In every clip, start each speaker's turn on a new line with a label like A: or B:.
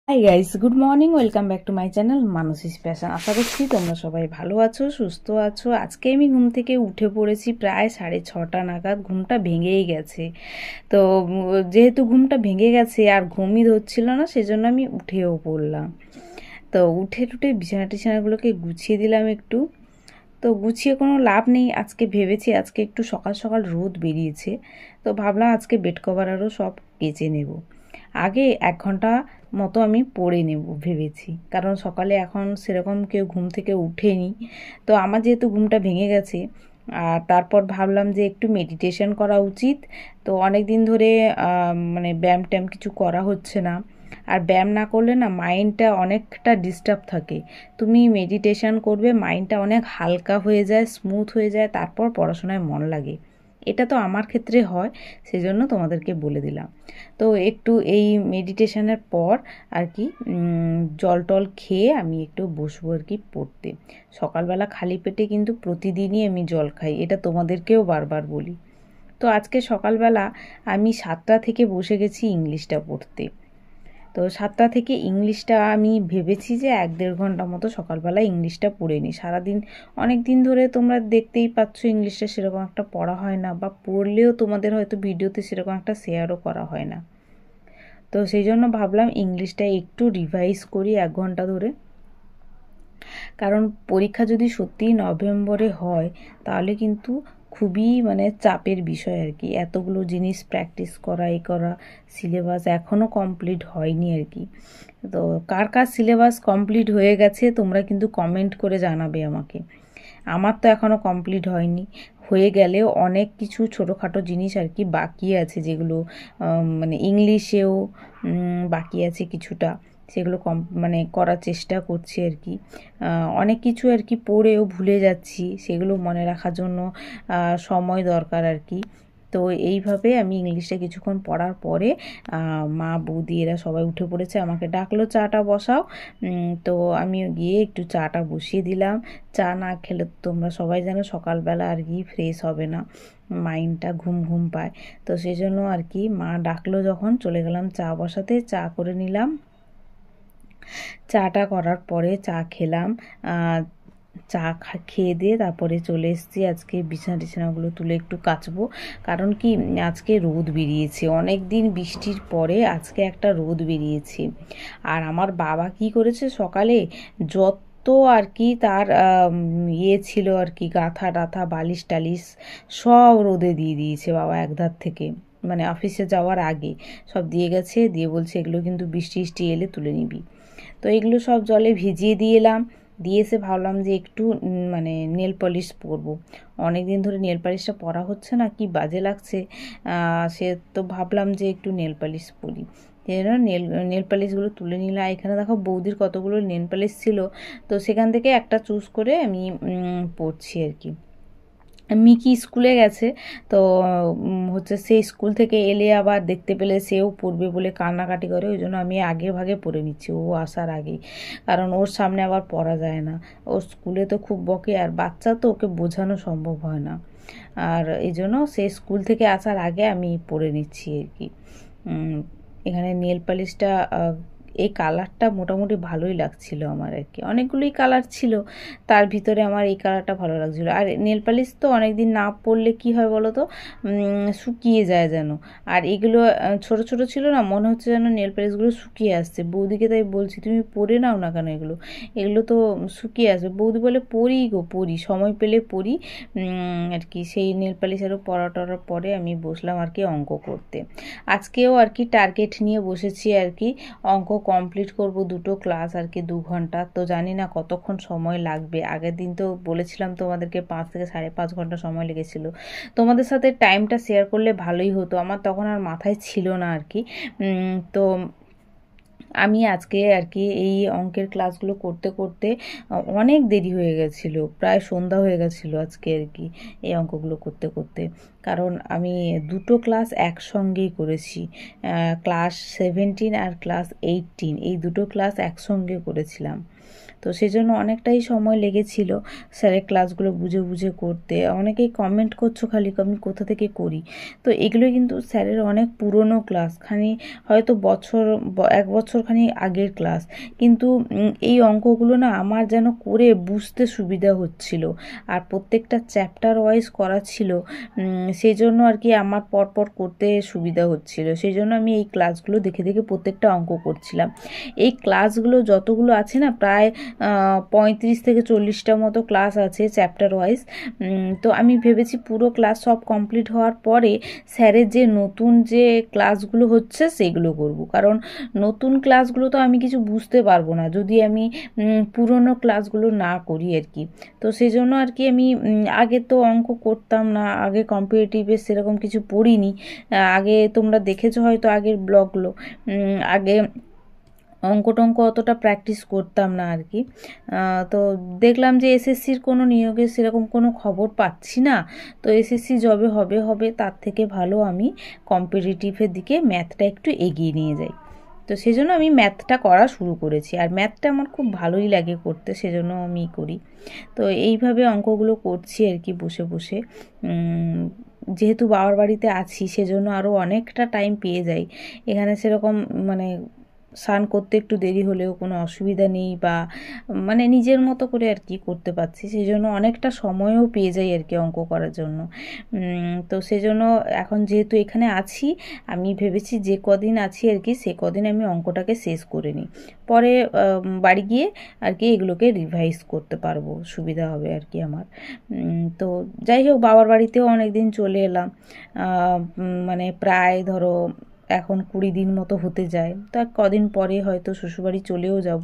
A: High guys, good morning. Welcome back to my channel Manasi's passion. আশা করছি তোমরা সবাই ভালো আছো, সুস্থ আছো। আজকে আমি ঘুম থেকে উঠে পড়েছি প্রায় 6:30 নাগাদ। ঘুমটা ভেঙেই গেছে। তো যেহেতু ঘুমটা ভেঙে গেছে আর ঘুমই ধরছিল না, সেজন্য আমি উঠেও পড়লাম। তো উঠে টুটে বিছানা টিছানাগুলোকে গুছিয়ে দিলাম একটু। তো গুছিয়ে কোনো লাভ নেই। আজকে ভেবেছি আজকে একটু সকাল সকাল রোদ বেরিয়েছে, তো ভাবলাম আজকে বেড কভার আরও সব কেচে নেব। আগে 1 ঘন্টা মতো আমি পড়ে নেব ভেবেছি, কারণ সকালে এখন সেরকম কেউ ঘুম থেকে উঠেনি। তো আমার যেহেতু ঘুমটা ভেঙে গেছে, আর তারপর ভাবলাম যে একটু মেডিটেশন করা উচিত। তো অনেক দিন ধরে মানে ব্যায়াম ট্যায়াম কিছু করা হচ্ছে না। আর ব্যায়াম না করলে না মাইন্ডটা অনেকটা ডিস্টার্ব থাকে। তুমি মেডিটেশন করবে, মাইন্ডটা অনেক হালকা হয়ে যায়, স্মুথ হয়ে যায়, তারপর পড়াশোনায় মন লাগে। এটা তো আমার ক্ষেত্রে হয়, সেজন্য তোমাদেরকে বলে দিলাম। তো একটু এই মেডিটেশনের পর আর কি জল টল খেয়ে আমি একটু বসবো আর কি পড়তে। সকালবেলা খালি পেটে কিন্তু প্রতিদিনই আমি জল খাই, এটা তোমাদেরকেও বারবার বলি। তো আজকে সকালবেলা আমি 7টা থেকে বসে গেছি ইংলিশটা পড়তে। তো 7টা থেকে ইংলিশটা আমি ভেবেছি যে 1-1.5 ঘন্টা মতো সকালবেলা ইংলিশটা পড়ে নিই। সারাদিন অনেক দিন ধরে তোমরা দেখতেই পাচ্ছ ইংলিশটা সেরকম একটা পড়া হয় না, বা পড়লেও তোমাদের হয়তো ভিডিওতে সেরকম একটা শেয়ারও করা হয় না। তো সেই জন্য ভাবলাম ইংলিশটা একটু রিভাইজ করি 1 ঘন্টা ধরে। কারণ পরীক্ষা যদি সত্যিই নভেম্বরে হয়, তাহলে কিন্তু খুবই মানে চাপের বিষয় আর কি। এতগুলো জিনিস প্র্যাকটিস করা, এই করা, সিলেবাস এখনও কমপ্লিট হয়নি আর কি। তো কার কার সিলেবাস কমপ্লিট হয়ে গেছে তোমরা কিন্তু কমেন্ট করে জানাবে আমাকে। আমার তো এখনও কমপ্লিট হয়নি। হয়ে গেলেও অনেক কিছু ছোটোখাটো জিনিস আর কি বাকি আছে, যেগুলো মানে ইংলিশেও বাকি আছে কিছুটা। সেগুলো মানে করার চেষ্টা করছি আর কি। অনেক কিছু আর কি পড়েও ভুলে যাচ্ছি, সেগুলো মনে রাখার জন্য সময় দরকার আর কি। তো এইভাবে আমি ইংলিশটা কিছুক্ষণ পড়ার পরে মা বৌদি এরা সবাই উঠে পড়েছে, আমাকে ডাকলো চাটা বসাও। তো আমি গিয়ে একটু চাটা বসিয়ে দিলাম। চা না খেলে তোমরা সবাই জানো সকালবেলা আর কি ফ্রেশ হবে না, মাইন্ডটা ঘুম ঘুম পায়। তো সেই জন্য আর কি মা ডাকলো যখন চলে গেলাম চা বসাতে, চা করে নিলাম। চাটা করার পরে চা খেলাম। চা খেয়ে দিয়ে তারপরে চলে এসেছি আজকে বিছানা টিছানাগুলো তুলে একটু কাচবো। কারণ কি আজকে রোদ বেরিয়েছে, অনেক দিন বৃষ্টির পরে আজকে একটা রোদ বেরিয়েছে। আর আমার বাবা কি করেছে সকালে, যত আর কি তার ইয়ে ছিল আর কি, গাঁথা টাথা বালিশ টালিশ সব রোদে দিয়ে দিয়েছে বাবা একধার থেকে। মানে অফিসে যাওয়ার আগে সব দিয়ে গেছে, দিয়ে বলছে এগুলো কিন্তু বৃষ্টি বৃষ্টি এলে তুলে নিবি। তো এগুলো সব জলে ভিজিয়ে দিয়ে এলাম। দিয়ে এসে ভাবলাম যে একটু মানে নেল পলিশ পরবো। অনেক দিন ধরে নেল পালিশটা পরা হচ্ছে না, কি বাজে লাগছে। সে তো ভাবলাম যে একটু নেল পালিশ পরি। নেল পালিশগুলো তুলে নিলাম। এখানে দেখো বৌদির কতগুলো নেল পালিশ ছিল, তো সেখান থেকে একটা চুজ করে আমি পরছি আর কি। মিকি স্কুলে গেছে, তো হচ্ছে সেই স্কুল থেকে এলে আবার দেখতে পেলে সেও পড়বে বলে কান্নাকাটি করে, ওই জন্য আমি আগে ভাগে পড়ে নিচ্ছি ও আসার আগেই। কারণ ওর সামনে আবার পড়া যায় না, ওর স্কুলে তো খুব বকে, আর বাচ্চা তো ওকে বোঝানো সম্ভব হয় না। আর এই জন্য সে স্কুল থেকে আসার আগে আমি পড়ে নিচ্ছি আর কি। এখানে নেল পালিশটা এই কালারটা মোটামুটি ভালোই লাগছিল আমার আর কি। অনেকগুলোই কালার ছিল, তার ভিতরে আমার এই কালারটা ভালো লাগছিলো। আর নেল পালিশ তো অনেক দিন না পরলে কি হয় বলো তো, শুকিয়ে যায় যেন। আর এগুলো ছোট ছোট ছিল না, মনে হচ্ছে যেন নেল পালিশগুলো শুকিয়ে আসছে। বৌদিকে তাই বলছি তুমি পরে নাও না কেন, এগুলো এগুলো তো শুকিয়ে আসবে। বৌদি বলে পরি গো পরি, সময় পেলে পরি আর কি। সেই নেল পালিশ আরও পরা টরার পরে আমি বসলাম আর কি অঙ্ক করতে। আজকেও আর কি টার্গেট নিয়ে বসেছি আর কি, অঙ্ক কমপ্লিট করব 2টো ক্লাস আর কি 2 ঘন্টা। তো জানি না কতক্ষণ সময় লাগবে। আগের দিন তো বলেছিলাম তোমাদেরকে 5 থেকে 5.5 ঘন্টা সময় লেগেছিল। তোমাদের সাথে টাইমটা শেয়ার করলে ভালোই হতো, আমার তখন আর মাথায় ছিল না আর কি। তো আমি আজকে আর কি এই অঙ্কের ক্লাসগুলো করতে করতে অনেক দেরি হয়ে গেছিলো, প্রায় সন্ধ্যা হয়ে গেছিলো আজকে আর কি এই অঙ্কগুলো করতে করতে। কারণ আমি 2টো ক্লাস একসঙ্গেই করেছি, ক্লাস 17 আর ক্লাস 18, এই 2টো ক্লাস একসঙ্গে করেছিলাম। তো সেজন্য অনেকটাই সময় লেগেছিল স্যারের ক্লাসগুলো বুঝে বুঝে করতে। অনেকেই কমেন্ট করছো খালি আমি কোথা থেকে করি, তো এগুলো কিন্তু স্যারের অনেক পুরনো ক্লাস, হয়তো 1 বছর আগের ক্লাস, কিন্তু এই অঙ্কগুলো না আমার যেন করে বুঝতে সুবিধা হচ্ছিল, আর প্রত্যেকটা চ্যাপ্টার ওয়াইজ করা ছিল, সেই জন্য আর কি আমার পরপর করতে সুবিধা হচ্ছিল। সেই জন্য আমি এই ক্লাসগুলো দেখে দেখে প্রত্যেকটা অঙ্ক করছিলাম। এই ক্লাসগুলো যতগুলো আছে না, প্রায় 35 থেকে 40টা মতো ক্লাস আছে চ্যাপ্টার ওয়াইজ। তো আমি ভেবেছি পুরো ক্লাস সব কমপ্লিট হওয়ার পরে স্যারের যে নতুন যে ক্লাসগুলো হচ্ছে সেগুলো করব, কারণ নতুন ক্লাসগুলো তো আমি কিছু বুঝতে পারবো না যদি আমি পুরনো ক্লাসগুলো না করি আর কি। তো সেই জন্য আর কি আমি আগে তো অঙ্ক করতাম না, আগে কম্পিটিটিভে সেরকম কিছু পড়িনি। আগে তোমরা দেখেছো হয়তো আগের ব্লগগুলো, আগে অঙ্ক টঙ্ক অতটা প্র্যাকটিস করতাম না আর কি। তো দেখলাম যে এসএসসির কোনো নিয়োগের সেরকম কোনো খবর পাচ্ছি না, তো এসএসসি যবে হবে তার থেকে ভালো আমি কম্পিটিটিভের দিকে ম্যাথটা একটু এগিয়ে নিয়ে যাই। তো সেজন্য আমি ম্যাথটা করা শুরু করেছি, আর ম্যাথটা আমার খুব ভালোই লাগে করতে, সেজন্য আমি করি। তো এইভাবে অঙ্কগুলো করছি আর কি বসে বসে। যেহেতু বাবার বাড়িতে আছি সেজন্য আরও অনেকটা টাইম পেয়ে যাই। এখানে সেরকম মানে স্নান করতে একটু দেরি হলেও কোনো অসুবিধা নেই, বা মানে নিজের মতো করে আর কি করতে পারছি, সেই জন্য অনেকটা সময়ও পেয়ে যাই আর কি অঙ্ক করার জন্য। তো সেজন্য এখন যেহেতু এখানে আছি, আমি ভেবেছি যে কদিন আছি আর কি সে কদিন আমি অঙ্কটাকে শেষ করে নিই, পরে বাড়ি গিয়ে আর কি এগুলোকে রিভাইজ করতে পারবো, সুবিধা হবে আর কি আমার। তো যাই হোক, বাবার বাড়িতেও অনেক দিন চলে এলাম, মানে প্রায় ধরো এখন 20 দিন মতো হতে যায়, তা কদিন পরে হয়তো শ্বশুরবাড়ি চলেও যাব।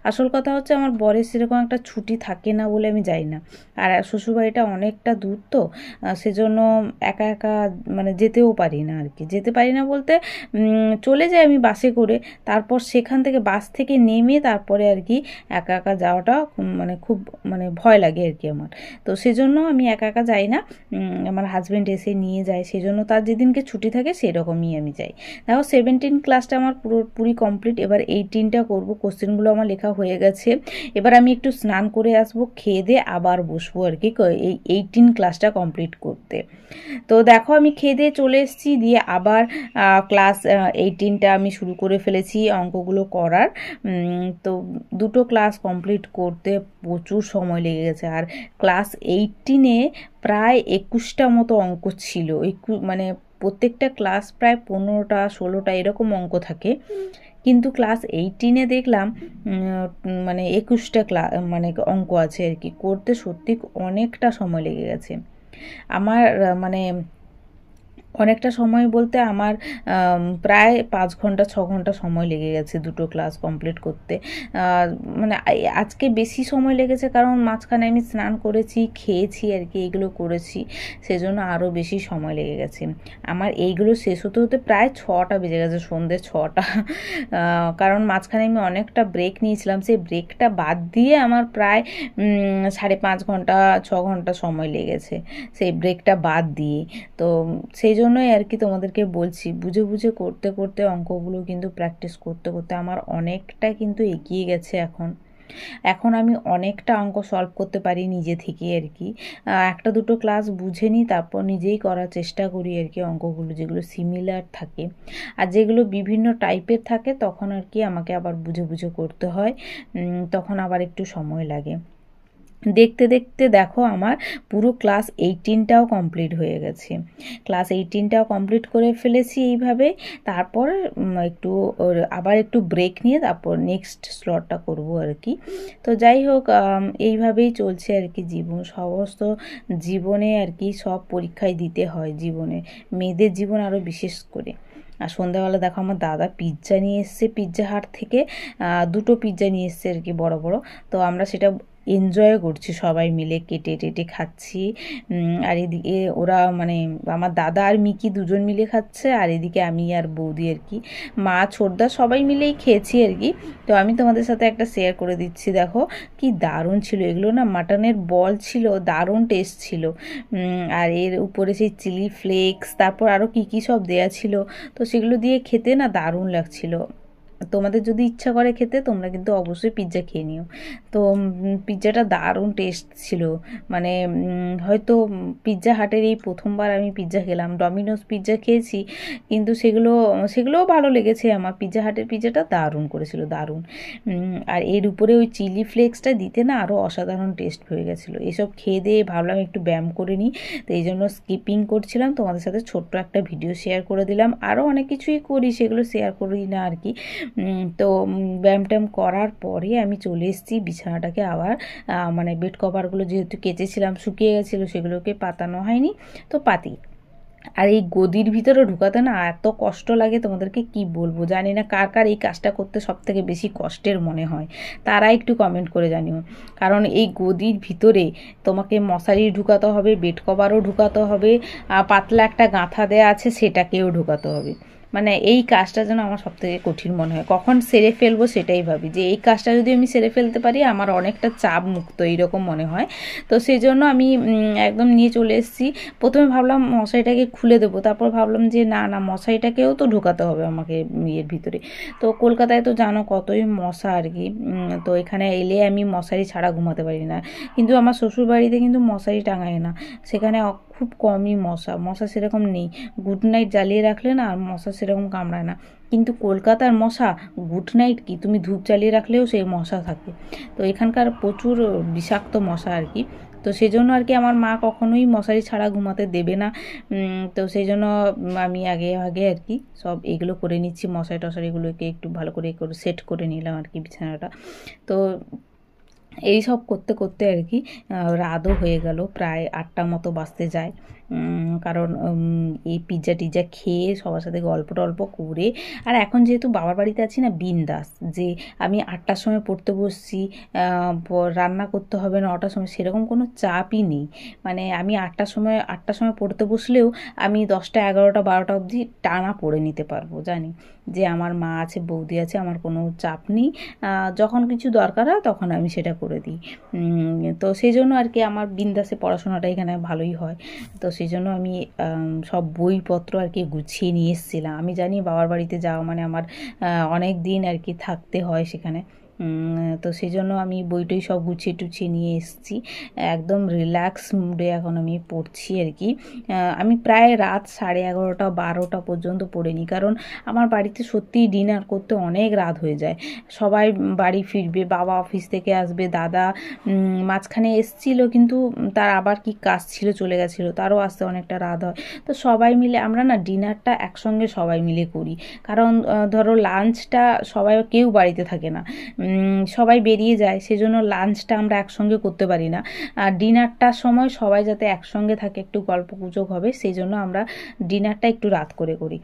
A: আসল কথা হচ্ছে আমার বরের সেরকম একটা ছুটি থাকে না বলে আমি যাই না, আর শ্বশুরবাড়িটা অনেকটা দূর, তো সেজন্য একা একা মানে যেতেও পারি না আর কি। যেতে পারি না বলতে চলে যাই আমি বাসে করে, তারপর সেখান থেকে বাস থেকে নেমে তারপরে আর কি একা একা যাওয়াটা মানে খুব মানে ভয় লাগে আর কি আমার। তো সেজন্য আমি একা একা যাই না, আমার হাজব্যান্ড এসে নিয়ে যায়, সেজন্য তার যেদিনকে ছুটি থাকে সেরকমই আমি যাই। দেখো 17 ক্লাসটা আমার পুরোপুরি কমপ্লিট, এবার 18টা করবো। কোশ্চেনগুলো আমার লেখা হয়ে গেছে, এবার আমি একটু স্নান করে আসবো, খেয়ে দিয়ে আবার বসবো আর কি এই 18 ক্লাসটা কমপ্লিট করতে। তো দেখো আমি খেয়ে দিয়ে চলে এসেছি, দিয়ে আবার ক্লাস 18টা আমি শুরু করে ফেলেছি অঙ্কগুলো করার। তো দুটো ক্লাস কমপ্লিট করতে প্রচুর সময় লেগে গেছে, আর ক্লাস 18-এ প্রায় 21টা মতো অঙ্ক ছিল, মানে প্রত্যেকটা ক্লাস প্রায় 15টা 16টা এরকম অঙ্ক থাকে, কিন্তু ক্লাস 18-এ দেখলাম মানে 21টা মানে অঙ্ক আছে আর কি। করতে সত্যি অনেকটা সময় লেগে গেছে আমার, মানে অনেকটা সময় বলতে আমার প্রায় 5 ঘন্টা 6 ঘন্টা সময় লেগে গেছে দুটো ক্লাস কমপ্লিট করতে। মানে আজকে বেশি সময় লেগেছে কারণ মাঝখানে আমি স্নান করেছি, খেয়েছি আর কি, এইগুলো করেছি, সেজন্য আরও বেশি সময় লেগে গেছে আমার। এইগুলো শেষ হতে হতে প্রায় 6টা বেজে গেছে, সন্ধ্যে 6টা। কারণ মাঝখানে আমি অনেকটা ব্রেক নিয়েছিলাম, সেই ব্রেকটা বাদ দিয়ে আমার প্রায় 5.5 ঘন্টা 6 ঘন্টা সময় লেগেছে সেই ব্রেকটা বাদ দিয়ে। তো সেই জন্যই আর কি তোমাদেরকে বলছি, বুঝে বুঝে করতে করতে অঙ্কগুলো কিন্তু প্র্যাকটিস করতে করতে আমার অনেকটা কিন্তু এগিয়ে গেছে। এখন আমি অনেকটা অঙ্ক সলভ করতে পারি নিজে থেকে আর কি। একটা দুটো ক্লাস বুঝে নিই, তারপর নিজেই করার চেষ্টা করি আর কি অঙ্কগুলো, যেগুলো সিমিলার থাকে। আর যেগুলো বিভিন্ন টাইপের থাকে তখন আর কি আমাকে আবার বুঝে বুঝে করতে হয়, তখন আবার একটু সময় লাগে। দেখতে দেখতে দেখো আমার পুরো ক্লাস 18টাও কমপ্লিট হয়ে গেছে, ক্লাস 18টাও কমপ্লিট করে ফেলেছি এইভাবে। তারপর আবার একটু ব্রেক নিয়ে তারপর নেক্সট স্লটটা করব আর কি। তো যাই হোক, এইভাবেই চলছে আর কি সমস্ত জীবনে আর কি, সব পরীক্ষায় দিতে হয় জীবনে, মেয়েদের জীবন আরও বিশেষ করে। আর সন্ধ্যাবেলা দেখো আমার দাদা পিৎজা নিয়ে এসছে পিৎজা হাট থেকে, 2টো পিৎজা নিয়ে এসছে আর কি, বড় বড়। তো আমরা সেটা এনজয় করছি সবাই মিলে, কেটে টেটে খাচ্ছি। আর এদিকে ওরা মানে আমার দাদা আর মিকি দুজন মিলে খাচ্ছে, আর এদিকে আমি আর বৌদি আর কি, মা ছোটদা সবাই মিলেই খেয়েছি আর কি। তো আমি তোমাদের সাথে একটা শেয়ার করে দিচ্ছি, দেখো কি দারুণ ছিল এগুলো না, মাটনের বল ছিল, দারুণ টেস্ট ছিল। আর এর উপরে সেই চিলি ফ্লেক্স, তারপর আরও কি কি সব দেয়া ছিল, তো সেগুলো দিয়ে খেতে না দারুণ লাগছিল। তোমাদের যদি ইচ্ছা করে খেতে তোমরা কিন্তু অবশ্যই পিৎজা খেয়ে নিও। তো পিৎজাটা দারুণ টেস্ট ছিল, মানে হয়তো পিৎজা হাটের এই প্রথমবার আমি পিৎজা খেলাম। ডমিনোস পিৎজা খেয়েছি কিন্তু সেগুলোও ভালো লেগেছে আমার। পিৎজা হাটের পিৎজাটা দারুণ করেছিল, দারুণ। আর এর উপরে ওই চিলি ফ্লেক্সটা দিতে না আরও অসাধারণ টেস্ট হয়ে গেছিলো। এসব খেয়ে দিয়ে ভাবলাম একটু ব্যায়াম করে নিই, তো এই জন্য স্কিপিং করছিলাম, তোমাদের সাথে ছোট্ট একটা ভিডিও শেয়ার করে দিলাম। আরও অনেক কিছুই করি, সেগুলো শেয়ার করি না আর কি। তো ব্যায়াম ট্যায়াম করার পরে আমি চলে এসেছি বিছানাটাকে আবার মানে বেড কভারগুলো যেহেতু কেচেছিলাম শুকিয়ে গেছিলো, সেগুলোকে পাতানো হয়নি, তো পাতি। আর এই গদির ভিতরে ঢুকাতে না এত কষ্ট লাগে, তোমাদেরকে কি বলবো। জানি না কার কার এই কাজটা করতে সব থেকে বেশি কষ্টের মনে হয়, তারা একটু কমেন্ট করে জানিও। কারণ এই গদির ভিতরে তোমাকে মশারি ঢুকাতে হবে, বেড কভারও ঢুকাতে হবে, পাতলা একটা গাঁথা দেয়া আছে সেটাকেও ঢুকাতে হবে। মানে এই কাজটা যেন আমার সবথেকে কঠিন মনে হয়। কখন সেরে ফেলবো সেটাই ভাবি, যে এই কাজটা যদি আমি সেরে ফেলতে পারি আমার অনেকটা চাপ মুক্ত এইরকম মনে হয়। তো সেই জন্য আমি একদম নিয়ে চলে এসেছি। প্রথমে ভাবলাম মশারিটাকে খুলে দেবো, তারপর ভাবলাম যে না না, মশারিটাকেও তো ঢোকাতে হবে আমাকে ইয়ের ভিতরে। তো কলকাতায় তো জানো কতই মশা আর কি। তো এখানে এলে আমি মশারি ছাড়া ঘুমাতে পারি না, কিন্তু আমার শ্বশুরবাড়িতে কিন্তু মশারি টাঙায় না, সেখানে খুব কমই মশা সেরকম নেই। গুড নাইট জ্বালিয়ে রাখলে না আর মশা সেরকম কামড়ায় না। কিন্তু কলকাতার মশা গুড নাইট কি, তুমি ধূপ জ্বালিয়ে রাখলেও সেই মশা থাকে। তো এখানকার প্রচুর বিষাক্ত মশা আর কি। তো সেই জন্য আর কি আমার মা কখনোই মশারি ছাড়া ঘুমাতে দেবে না। তো সেই জন্য আমি আগে আগে আর কি সব এগুলো করে নিচ্ছি, মশারি টশারিগুলোকে একটু ভালো করে সেট করে নিলাম আর কি বিছানাটা। তো এই সব করতে করতে আর কি রাতও হয়ে গেল, প্রায় 8টা মতো বাজতে যায়। কারণ এই পিৎজা টিজ্জা খেয়ে সবার সাথে গল্প টল্প করে, আর এখন যেহেতু বাবার বাড়িতে আছি না, বিন্দাস যে আমি 8টার সময় পড়তে বসছি, রান্না করতে হবে 9টার সময়, সেরকম কোনো চাপই নেই। মানে আমি 8টার সময় পড়তে বসলেও আমি 10টা 11টা 12টা অবধি টানা পড়ে নিতে পারবো। জানি যে আমার মা আছে, বৌদি আছে, আমার কোনো চাপ নেই। যখন কিছু দরকার হয় তখন আমি সেটা করে দিই। তো সেই জন্য আর কি আমার বিন্দাসে পড়াশোনাটা এখানে ভালোই হয়। তো সেই জন্য আমি সব বইপত্র আর কি গুছিয়ে নিয়ে এসেছিলাম। আমি জানি বাবার বাড়িতে যাওয়া মানে আমার অনেক দিন আর কি থাকতে হয় সেখানে। তো সেই জন্য আমি বইটই সব গুছিয়ে টুছিয়ে নিয়ে এসেছি, একদম রিল্যাক্স মুডে এখন আমি পড়ছি আর কি। আমি প্রায় রাত 11:30 12টা পর্যন্ত পড়ে নিই, কারণ আমার বাড়িতে সত্যিই ডিনার করতে অনেক রাত হয়ে যায়। সবাই বাড়ি ফিরবে, বাবা অফিস থেকে আসবে, দাদা মাঝখানে এসছিল কিন্তু তার আবার কি কাজ ছিল চলে গেছিলো, তারও আসতে অনেকটা রাত হয়। তো সবাই মিলে আমরা না ডিনারটা একসঙ্গে সবাই মিলে করি, কারণ ধরো লাঞ্চটা কেউ বাড়িতে থাকে না, সবাই বেরিয়ে যায়, সেজন্য লাঞ্চটা আমরা একসঙ্গে করতে পারি না। আর ডিনারটার সময় সবাই যাতে একসঙ্গে থাকে, একটু গল্প গুজব হবে, সেই জন্য আমরা ডিনারটা একটু রাত করে করি।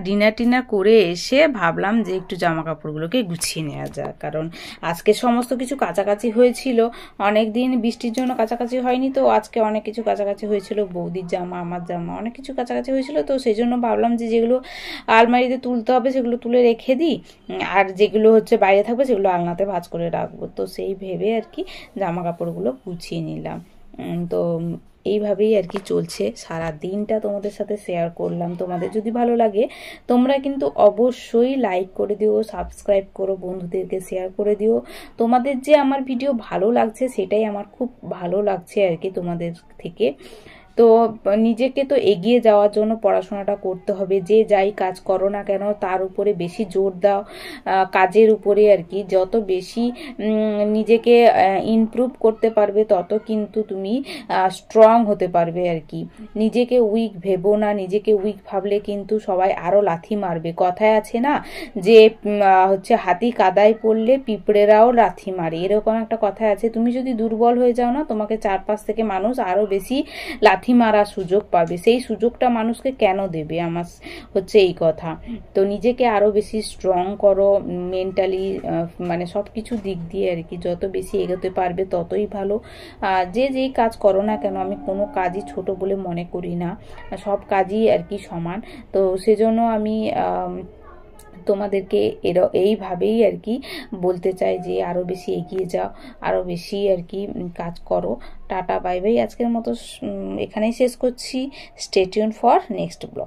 A: ডিনার টিনার করে এসে ভাবলাম যে একটু জামা কাপড়গুলোকে গুছিয়ে নেওয়া যাক, কারণ আজকে সমস্ত কিছু কাছাকাছি হয়েছিল। অনেক দিন বৃষ্টির জন্য কাছাকাছি হয়নি, তো আজকে অনেক কিছু কাছাকাছি হয়েছিল, বৌদির জামা, আমার জামা, অনেক কিছু কাছাকাছি হয়েছিল। তো সেই জন্য ভাবলাম যে যেগুলো আলমারিতে তুলতে হবে সেগুলো তুলে রেখে দিই, আর যেগুলো হচ্ছে বাইরে থাকবে সেগুলো আলনাতে ভাঁজ করে রাখবো। তো সেই ভেবে আর কি জামা কাপড়গুলো গুছিয়ে নিলাম। তো এইভাবেই আর কি চলছে, সারা দিনটা তোমাদের সাথে শেয়ার করলাম। তোমাদের যদি ভালো লাগে তোমরা কিন্তু অবশ্যই লাইক করে দিও, সাবস্ক্রাইব করো, বন্ধুদেরকে শেয়ার করে দিও। তোমাদের যে আমার ভিডিও ভালো লাগছে সেটাই আমার খুব ভালো লাগছে আর কি তোমাদের থেকে। তো নিজেকে তো এগিয়ে যাওয়ার জন্য পড়াশোনাটা করতে হবে, যে যাই কাজ করো না কেন তার উপরে বেশি জোর দাও, কাজের উপরে আর কি। যত বেশি নিজেকে ইমপ্রুভ করতে পারবে তত কিন্তু তুমি স্ট্রং হতে পারবে আর কি। নিজেকে উইক ভেবো না, নিজেকে উইক ভাবলে কিন্তু সবাই আরও লাথি মারবে। কথায় আছে না যে হচ্ছে হাতি কাদায় পড়লে পিঁপড়েরাও লাথি মারে, এরকম একটা কথা আছে। তুমি যদি দুর্বল হয়ে যাও না, তোমাকে চারপাশ থেকে মানুষ আরও বেশি লাথি মারার সুযোগ পাবে। সেই সুযোগটা মানুষকে কেন দেবে, আমার হচ্ছে এই কথা। তো নিজেকে আরো বেশি স্ট্রং করো মেন্টালি, মানে সবকিছু দিক দিয়ে আর কি। যত বেশি এগোতে পারবে ততই ভালো। যে যেই কাজ করো না কেন, আমি কোনো কাজই ছোট বলে মনে করি না, সব কাজই আর কি সমান। তো সেজন্য আমি তোমাদেরকে এইভাবেই আর কি বলতে চাই যে আরো বেশি এগিয়ে যাও, আরো বেশি আর কি কাজ করো। টাটা বাই বাই, আজকের মতো এখানেই শেষ করছি। Stay tune for next blog.